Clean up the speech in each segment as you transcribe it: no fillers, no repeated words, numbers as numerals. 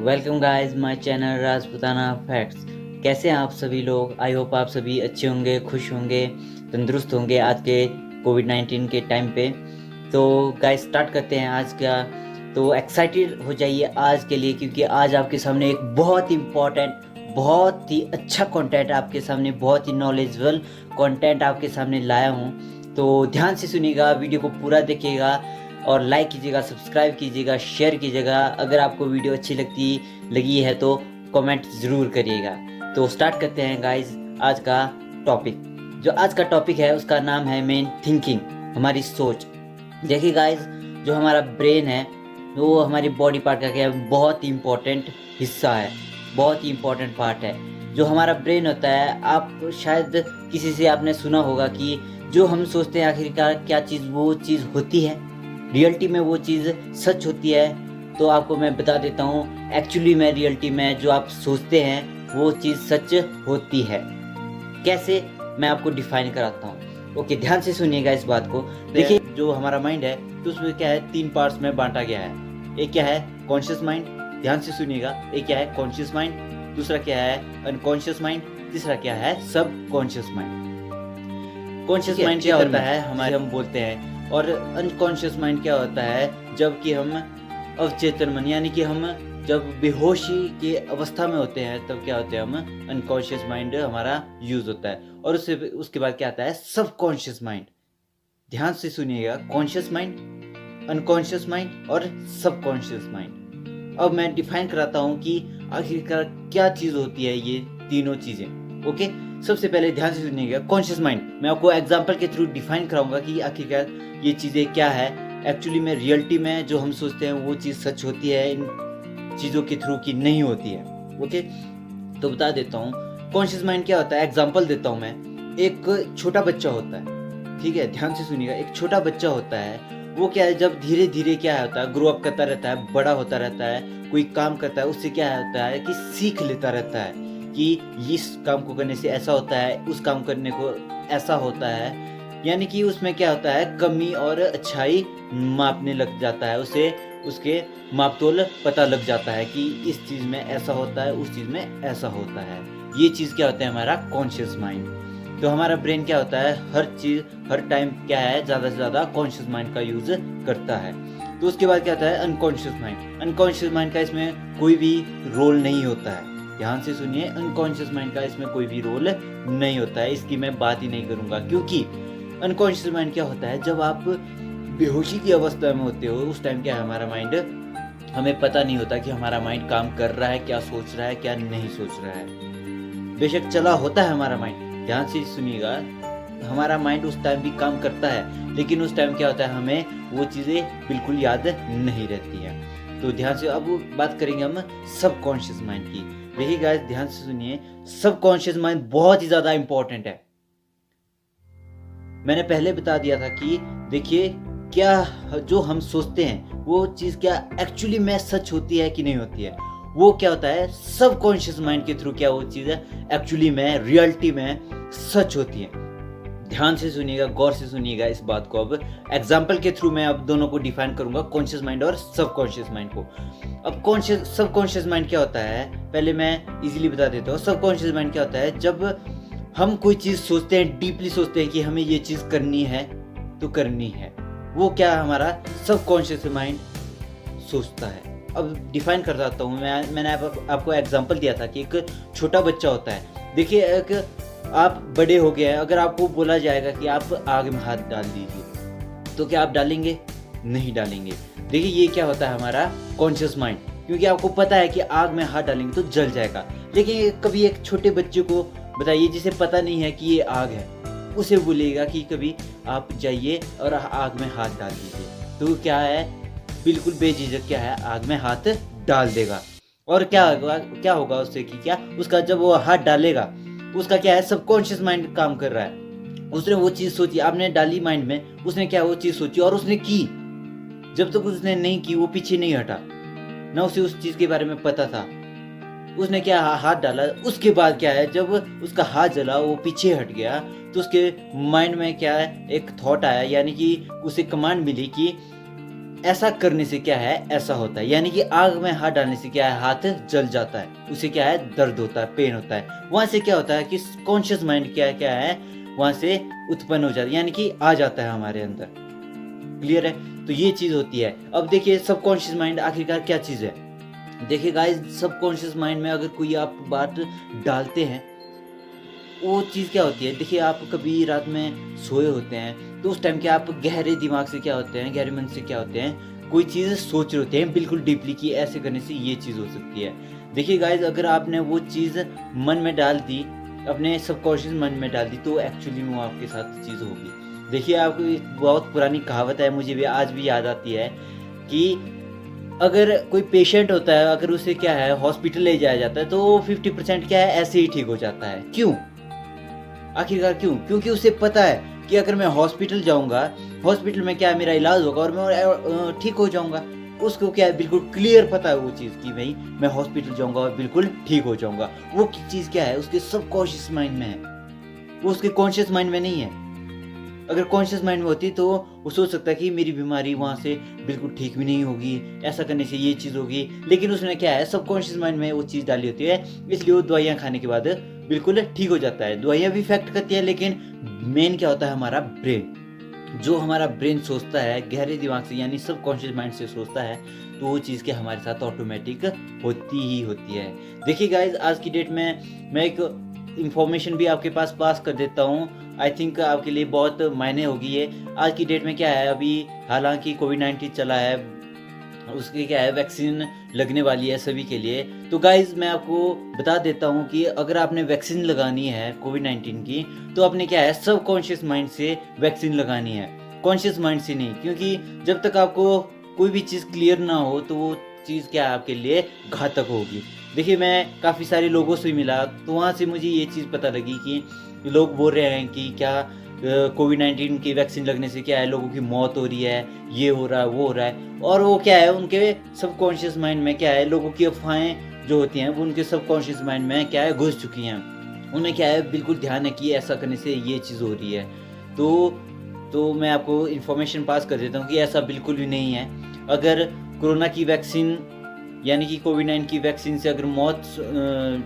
Welcome guys my channel Rajputana facts. कैसे हैं आप सभी लोग? आई होप आप सभी अच्छे होंगे, खुश होंगे, तंदुरुस्त होंगे आज के कोविड-19 के टाइम पे। तो गाइस स्टार्ट करते हैं आज का। तो एक्साइटेड हो जाइए आज के लिए, क्योंकि आज आपके सामने एक बहुत इम्पॉर्टेंट, बहुत ही अच्छा कंटेंट आपके सामने, बहुत ही नॉलेजेबल कंटेंट आपके सामने लाया हूँ। तो ध्यान से सुनिएगा, वीडियो को पूरा देखिएगा और लाइक कीजिएगा, सब्सक्राइब कीजिएगा, शेयर कीजिएगा। अगर आपको वीडियो अच्छी लगी है तो कमेंट ज़रूर करिएगा। तो स्टार्ट करते हैं गाइस आज का टॉपिक। जो आज का टॉपिक है उसका नाम है मेन थिंकिंग, हमारी सोच। देखिए गाइस, जो हमारा ब्रेन है वो हमारी बॉडी पार्ट का क्या है, बहुत ही इम्पोर्टेंट हिस्सा है, बहुत ही इम्पोर्टेंट पार्ट है। जो हमारा ब्रेन होता है, आप शायद किसी से आपने सुना होगा कि जो हम सोचते हैं आखिरकार क्या चीज़ वो चीज़ होती है, रियलिटी में वो चीज़ सच होती है। तो आपको मैं बता देता हूँ, एक्चुअली में रियलिटी में जो आप सोचते हैं वो चीज़ सच होती है। कैसे, मैं आपको डिफाइन कराता हूँ। ओके, ध्यान से सुनिएगा इस बात को। देखिए, जो हमारा माइंड है तो उसमें क्या है, 3 पार्ट्स में बांटा गया है। एक क्या है, कॉन्शियस माइंड। ध्यान से सुनिएगा, एक क्या है कॉन्शियस माइंड, दूसरा क्या है अनकॉन्शियस माइंड, तीसरा क्या है सब कॉन्शियस माइंड। कॉन्शियस माइंड क्या होता है, हमारे हम बोलते हैं, और अनकॉन्शियस माइंड क्या होता है, जबकि हम अवचेतन मन, यानी कि हम जब बेहोशी के अवस्था में होते हैं तब क्या होते हैं, हम अनकॉन्शियस माइंड हमारा यूज होता है। और उसके बाद क्या आता है, सब कॉन्शियस माइंड। ध्यान से सुनिएगा, कॉन्शियस माइंड, अनकॉन्शियस माइंड और सब कॉन्शियस माइंड। अब मैं डिफाइन कराता हूँ कि आखिरकार क्या चीज होती है ये तीनों चीजें। ओके, सबसे पहले ध्यान से सुनिएगा, कॉन्शियस माइंड। मैं आपको एग्जांपल के थ्रू डिफाइन कराऊंगा कि आखिरकार ये चीज़ें क्या है। एक्चुअली में रियलिटी में जो हम सोचते हैं वो चीज़ सच होती है, इन चीज़ों के थ्रू की नहीं होती है। ओके, तो बता देता हूँ कॉन्शियस माइंड क्या होता है। एग्जांपल देता हूँ मैं। एक छोटा बच्चा होता है, ठीक है, ध्यान से सुनिएगा। एक छोटा बच्चा होता है, वो क्या है, जब धीरे धीरे क्या होता है, ग्रो अप करता रहता है, बड़ा होता रहता है, कोई काम करता है, उससे क्या होता है कि सीख लेता रहता है कि इस काम को करने से ऐसा होता है, उस काम करने को ऐसा होता है। यानी कि उसमें क्या होता है, कमी और अच्छाई मापने लग जाता है, उसे उसके मापतोल पता लग जाता है कि इस चीज़ में ऐसा होता है, उस चीज़ में ऐसा होता है। ये चीज़ क्या होता है, हमारा कॉन्शियस माइंड। तो हमारा ब्रेन क्या होता है, हर चीज़ हर टाइम क्या है, ज़्यादा से ज़्यादा कॉन्शियस माइंड का यूज़ करता है। तो उसके बाद क्या होता है, अनकॉन्शियस माइंड। अनकॉन्शियस माइंड का इसमें कोई भी रोल नहीं होता है। ध्यान से सुनिए, अनकॉन्शियस माइंड का इसमें कोई भी रोल नहीं होता है, इसकी मैं बात ही नहीं करूँगा। क्योंकि अनकॉन्शियस माइंड क्या होता है, जब आप बेहोशी की अवस्था में होते हो उस टाइम क्या है, हमारा माइंड, हमें पता नहीं होता कि हमारा माइंड काम कर रहा है, क्या सोच रहा है, क्या नहीं सोच रहा है। बेशक चला होता है हमारा माइंड, ध्यान से सुनिएगा, हमारा माइंड उस टाइम भी काम करता है, लेकिन उस टाइम क्या होता है, हमें वो चीज़ें बिल्कुल याद नहीं रहती हैं। तो ध्यान से अब बात करेंगे हम सब कॉन्शियस माइंड की। देखिए गाइस, ध्यान से सुनिए, सब कॉन्शियस माइंड बहुत ही ज़्यादा इंपॉर्टेंट है। मैंने पहले बता दिया था कि देखिए, क्या जो हम सोचते हैं वो चीज़ क्या एक्चुअली में सच होती है कि नहीं होती है, वो क्या होता है, सब कॉन्शियस माइंड के थ्रू क्या वो चीज़ है एक्चुअली में रियलिटी में सच होती है। ध्यान से सुनिएगा, गौर से सुनिएगा इस बात को। अब एग्जाम्पल के थ्रू मैं अब दोनों को डिफाइन करूंगा, कॉन्शियस माइंड और सब कॉन्शियस माइंड को। अब सब कॉन्शियस माइंड क्या होता है, पहले मैं इजीली बता देता हूँ। सब कॉन्शियस माइंड क्या होता है, जब हम कोई चीज़ सोचते हैं, डीपली सोचते हैं कि हमें ये चीज़ करनी है तो करनी है, वो क्या हमारा सब कॉन्शियस माइंड सोचता है। अब डिफाइन कर देता हूँ मैंने आपको एग्जांपल दिया था कि एक छोटा बच्चा होता है। देखिए, एक आप बड़े हो गए हैं, अगर आपको बोला जाएगा कि आप आग में हाथ डाल दीजिए, तो क्या आप डालेंगे? नहीं डालेंगे। देखिए, ये क्या होता है, हमारा कॉन्शियस माइंड, क्योंकि आपको पता है कि आग में हाथ डालेंगे तो जल जाएगा। लेकिन कभी एक छोटे बच्चे को बताइए जिसे पता नहीं है कि ये आग है, उसे बोलेगा कि कभी आप जाइए और आग में हाथ डाल दीजिए, तो क्या है, बिल्कुल बेझिझक क्या है, आग में हाथ डाल देगा। और क्या होगा उससे कि क्या, उसका जब वो हाथ डालेगा, उसका क्या है, सबकॉन्शियस माइंड काम कर रहा है। उसने वो चीज़ सोची, आपने डाली माइंड में, उसने क्या वो चीज़ सोची और उसने की। जब तक उसने नहीं की, वो पीछे नहीं हटा, ना उसे उस चीज़ के बारे में पता था। उसने क्या हाथ डाला, उसके बाद क्या है, जब उसका हाथ जला, वो पीछे हट गया, तो उसके माइंड में क्या है, एक थॉट आया, यानी कि उसे कमांड मिली कि ऐसा करने से क्या है, ऐसा होता है। यानी कि आग में हाथ डालने से क्या है, हाथ जल जाता है, उसे क्या है, दर्द होता है, पेन होता है। वहाँ से क्या होता है कि कॉन्शियस माइंड क्या क्या है, वहाँ से उत्पन्न हो जाता है, यानी कि आ जाता है हमारे अंदर। क्लियर है? तो ये चीज़ होती है। अब देखिए सबकॉन्शियस माइंड आखिरकार क्या चीज़ है। देखिए गाइस, सबकॉन्शियस माइंड में अगर कोई आप बात डालते हैं, वो चीज़ क्या होती है, देखिए आप कभी रात में सोए होते हैं तो उस टाइम क्या आप गहरे दिमाग से क्या होते हैं, गहरे मन से क्या होते हैं, कोई चीज़ सोच रहे होते हैं बिल्कुल डीपली कि ऐसे करने से ये चीज़ हो सकती है। देखिए गाइस, अगर आपने वो चीज़ मन में डाल दी, अपने सबकॉन्शियस मन में डाल दी, तो एक्चुअली में वो आपके साथ चीज़ होगी। देखिए आपको एक बहुत पुरानी कहावत है, मुझे भी आज भी याद आती है कि अगर कोई पेशेंट होता है, अगर उसे क्या है हॉस्पिटल ले जाया जाता है, तो 50% क्या है ऐसे ही ठीक हो जाता है। क्यों? आखिरकार क्यों? क्योंकि उसे पता है कि अगर मैं हॉस्पिटल जाऊँगा, हॉस्पिटल में क्या है मेरा इलाज होगा और मैं ठीक हो जाऊँगा। उसको क्या है बिल्कुल क्लियर पता है वो चीज़ कि भई मैं हॉस्पिटल जाऊँगा और बिल्कुल ठीक हो जाऊँगा। वो चीज़ क्या है, उसके सबकॉन्शियस माइंड में है, वो उसके कॉन्शियस माइंड में नहीं है। अगर कॉन्शियस माइंड में होती तो वो सोच सकता है कि मेरी बीमारी वहाँ से बिल्कुल ठीक भी नहीं होगी, ऐसा करने से ये चीज़ होगी। लेकिन उसने क्या है सबकॉन्शियस माइंड में वो चीज़ डाली होती है, इसलिए वो दवाइयाँ खाने के बाद बिल्कुल ठीक हो जाता है। दवाइयाँ भी इफ़ेक्ट करती है, लेकिन मेन क्या होता है, हमारा ब्रेन। जो हमारा ब्रेन सोचता है गहरे दिमाग से, यानी सबकॉन्शियस माइंड से सोचता है, तो वो चीज़ क्या हमारे साथ ऑटोमेटिक होती ही होती है। देखिए गाइज़, आज की डेट में मैं एक इन्फॉर्मेशन भी आपके पास कर देता हूँ। आई थिंक आपके लिए बहुत मायने होगी ये। आज की डेट में क्या है, अभी हालाँकि कोविड-19 चला है, उसकी क्या है वैक्सीन लगने वाली है सभी के लिए। तो गाइज़ मैं आपको बता देता हूँ कि अगर आपने वैक्सीन लगानी है कोविड-19 की, तो आपने क्या है सबकॉन्शियस माइंड से वैक्सीन लगानी है, कॉन्शियस माइंड से नहीं। क्योंकि जब तक आपको कोई भी चीज़ क्लियर ना हो, तो वो चीज़ क्या है आपके लिए घातक होगी। देखिए मैं काफ़ी सारे लोगों से मिला, तो वहाँ से मुझे ये चीज़ पता लगी कि लोग बोल रहे हैं कि क्या कोविड-19 की वैक्सीन लगने से क्या है लोगों की मौत हो रही है, ये हो रहा है, वो हो रहा है। और वो क्या है उनके सबकॉन्शियस माइंड में क्या है, लोगों की अफ़वाहें जो होती हैं वो उनके सबकॉन्शियस माइंड में क्या है घुस चुकी हैं। उन्हें क्या है बिल्कुल ध्यान है कि ऐसा करने से ये चीज़ हो रही है। तो मैं आपको इन्फॉर्मेशन पास कर देता हूँ कि ऐसा बिल्कुल भी नहीं है। अगर कोरोना की वैक्सीन यानी कि कोविड-19 की वैक्सीन से अगर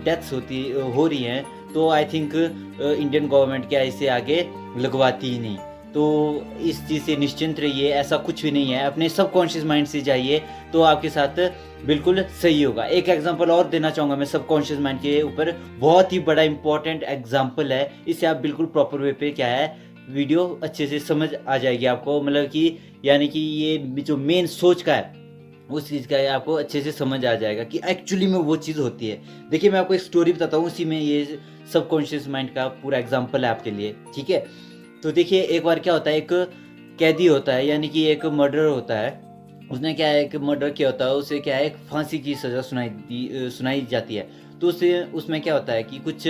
डेथ्स हो रही हैं, तो आई थिंक इंडियन गवर्नमेंट क्या इसे आगे लगवाती ही नहीं। तो इस चीज़ से निश्चिंत रहिए, ऐसा कुछ भी नहीं है। अपने सबकॉन्शियस माइंड से जाइए, तो आपके साथ बिल्कुल सही होगा। एक एग्जांपल और देना चाहूँगा मैं सबकॉन्शियस माइंड के ऊपर, बहुत ही बड़ा इम्पोर्टेंट एग्जांपल है। इससे आप बिल्कुल प्रॉपर वे पे क्या है वीडियो अच्छे से समझ आ जाएगी आपको, मतलब कि यानी कि ये जो मेन सोच का है, उस चीज़ का आपको अच्छे से समझ आ जाएगा कि एक्चुअली में वो चीज़ होती है। देखिए मैं आपको एक स्टोरी बताता हूँ, उसी में ये सबकॉन्शियस माइंड का पूरा एग्जांपल है आपके लिए, ठीक है? तो देखिए एक बार क्या होता है, एक कैदी होता है, यानी कि एक मर्डरर होता है। उसने क्या है एक मर्डर किया होता है, उसे क्या है एक फांसी की सज़ा सुनाई जाती है। तो उसमें क्या होता है कि कुछ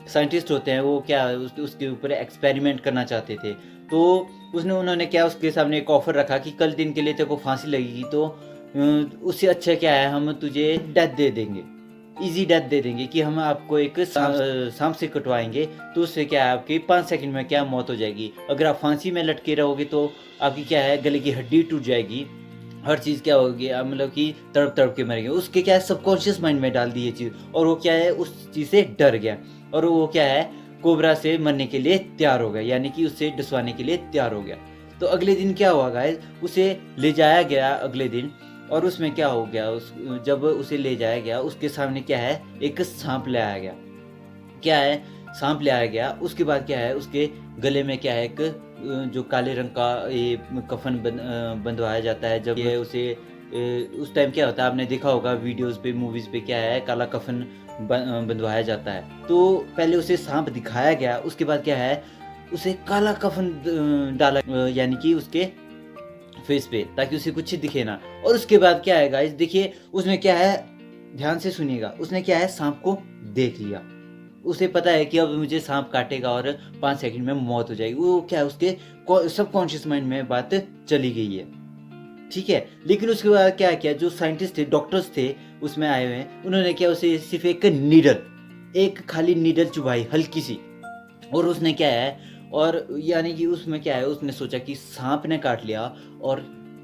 साइंटिस्ट होते हैं, वो क्या उसके ऊपर एक्सपेरिमेंट करना चाहते थे। तो उन्होंने क्या उसके सामने एक ऑफ़र रखा कि कल दिन के लिए तेरे को फांसी लगेगी, तो उससे अच्छा क्या है हम तुझे डेथ दे देंगे, ईज़ी डेथ दे देंगे कि हम आपको एक सांप से कटवाएँगे, तो उससे क्या है आपकी 5 सेकंड में क्या मौत हो जाएगी। अगर आप फांसी में लटके रहोगे तो आपकी क्या है गले की हड्डी टूट जाएगी, हर चीज़ क्या होगी, मतलब कि तड़प-तड़प के मरेंगे। उसके क्या है सबकॉन्शियस माइंड में डाल दी ये चीज़, और वो क्या है उस चीज़ से डर गया, और वो क्या है कोबरा से मरने के लिए तैयार हो गया, यानी कि उससे डसवाने के लिए तैयार हो गया। तो अगले दिन क्या हुआ गाइस, उसे ले जाया गया अगले दिन, और उसमें क्या हो गया, जब उसे ले जाया गया उसके सामने क्या है एक सांप ले आया गया। क्या है सांप ले आया गया, उसके बाद क्या है उसके गले में क्या है एक जो काले रंग का ये कफन बंधवाया जाता है। जब ये उसे उस टाइम क्या होता है आपने देखा होगा वीडियोस पे, मूवीज पे, क्या है काला कफन बंधवाया जाता है। तो पहले उसे सांप दिखाया गया, उसके बाद क्या है उसे काला कफन डाला, यानी कि उसके फेस पे, ताकि उसे कुछ दिखे ना। और उसके बाद क्या है गाइस, देखिए उसमें क्या है, ध्यान से सुनिएगा, उसने क्या है सांप को देख लिया। उसे पता है कि अब मुझे सांप काटेगा और 5 सेकंड में मौत हो जाएगी। वो क्या है उसके सबकॉन्शियस माइंड में बात चली गई है, ठीक है। लेकिन उसके बाद क्या किया, जो साइंटिस्ट थे, डॉक्टर्स थे उसमें आए हुए हैं, उन्होंने क्या उसे सिर्फ एक खाली नीडल चुभाई हल्की सी, और उसने क्या है, और यानी कि उसमें क्या है उसने सोचा कि सांप ने काट लिया और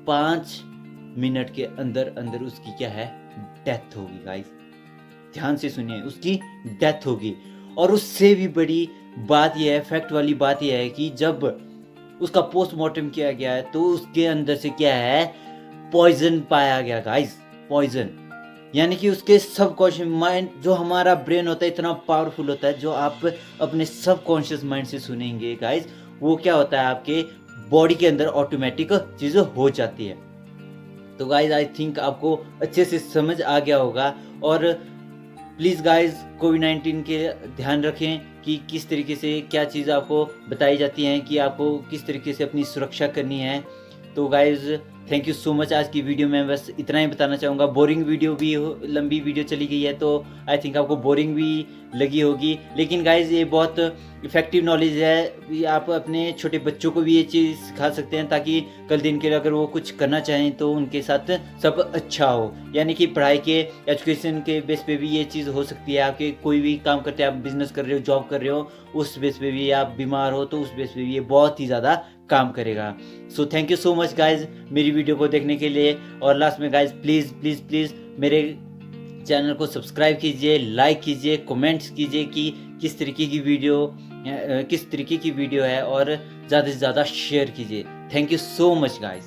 5 मिनट के अंदर अंदर उसकी क्या है, डेथ होगी गाइस। ध्यान से सुनिए, उसकी डेथ होगी। और उससे भी बड़ी बात यह है, फैक्ट वाली बात यह है कि जब उसका पोस्टमार्टम किया गया है तो उसके अंदर से क्या है, पॉइजन पाया गया गाइस, पॉइजन। यानी कि उसके सबकॉन्शियस माइंड, जो हमारा ब्रेन होता है इतना पावरफुल होता है, जो आप अपने सबकॉन्शियस माइंड से सुनेंगे गाइस, वो क्या होता है आपके बॉडी के अंदर ऑटोमेटिक चीज़ें हो जाती है। तो गाइज आई थिंक आपको अच्छे से समझ आ गया होगा। और प्लीज़ गाइज कोविड-19 के ध्यान रखें कि किस तरीके से क्या चीज़ आपको बताई जाती हैं कि आपको किस तरीके से अपनी सुरक्षा करनी है। तो guys thank you so much. आज की वीडियो में बस इतना ही बताना चाहूँगा। बोरिंग वीडियो भी लंबी वीडियो चली गई है तो आई थिंक आपको बोरिंग भी लगी होगी, लेकिन गाइज ये बहुत इफेक्टिव नॉलेज है। ये आप अपने छोटे बच्चों को भी ये चीज़ सिखा सकते हैं ताकि कल दिन के लिए अगर वो कुछ करना चाहें तो उनके साथ सब अच्छा हो। यानी कि पढ़ाई के, एजुकेशन के बेस पे भी ये चीज़ हो सकती है। आपके कोई भी काम करते हैं, आप बिजनेस कर रहे हो, जॉब कर रहे हो, उस बेस पे भी आप बीमार हो तो उस बेस पे भी ये बहुत ही ज़्यादा काम करेगा। So thank you so much guys मेरी वीडियो को देखने के लिए। और लास्ट में गाइज प्लीज़ प्लीज़ प्लीज़ मेरे चैनल को सब्सक्राइब कीजिए, लाइक कीजिए, कमेंट्स कीजिए कि किस तरीके की वीडियो है और ज़्यादा से ज़्यादा शेयर कीजिए। Thank you so much guys.